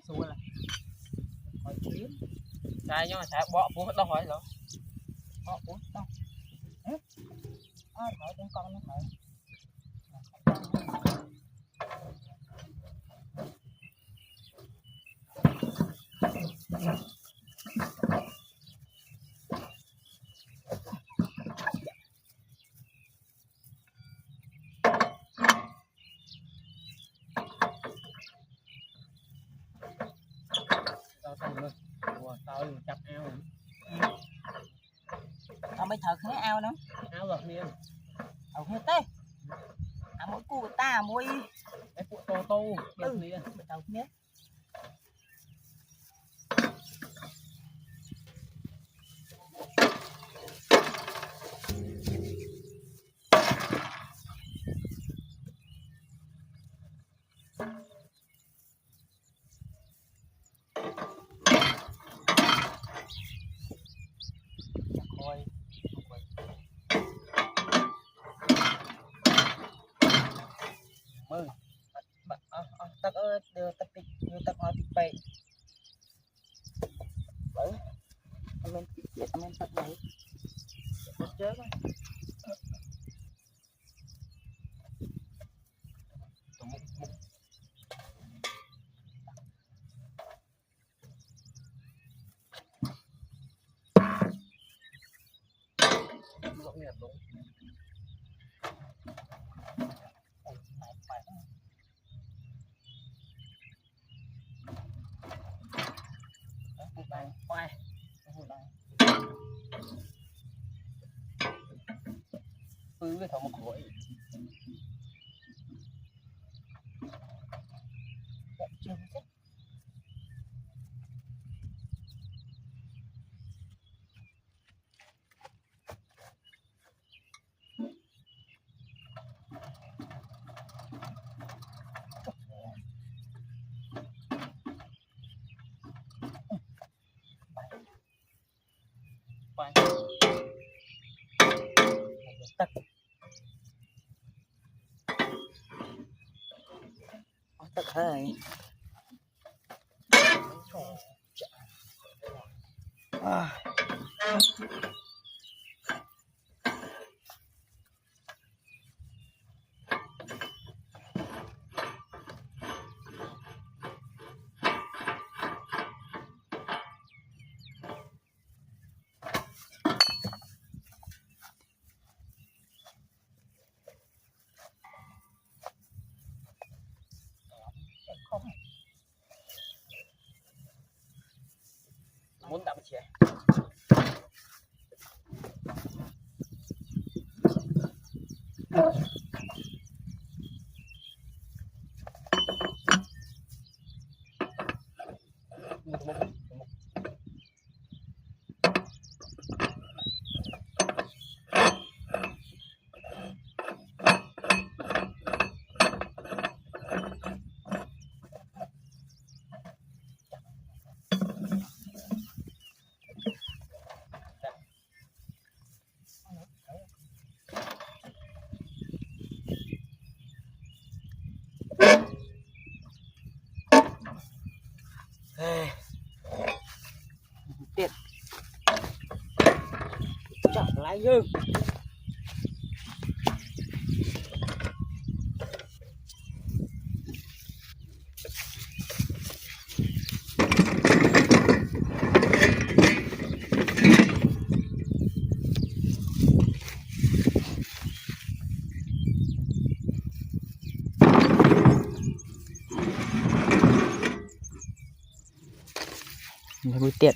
xua là hỏi chuyến sai nhau sai bỏ bố đâu hỏi rồi bỏ bố đâu hỏi con nó hỏi tao chặt ao tao mới thật hết ao nữa ao lợn miên ao hết tê mỗi cu ta mỗi cái phụ tô tô miên tao nhé mừng tắc ơi đưa tắc tịch đưa tắc hoa tịch bậy đấy mình biết mình tắc này chết rồi rõ nhiệt đúng đây khoai cái thầu một khối chưa hết tắc tắc hai muốn đậm chè tiệt chọn lại dư buổi tiệc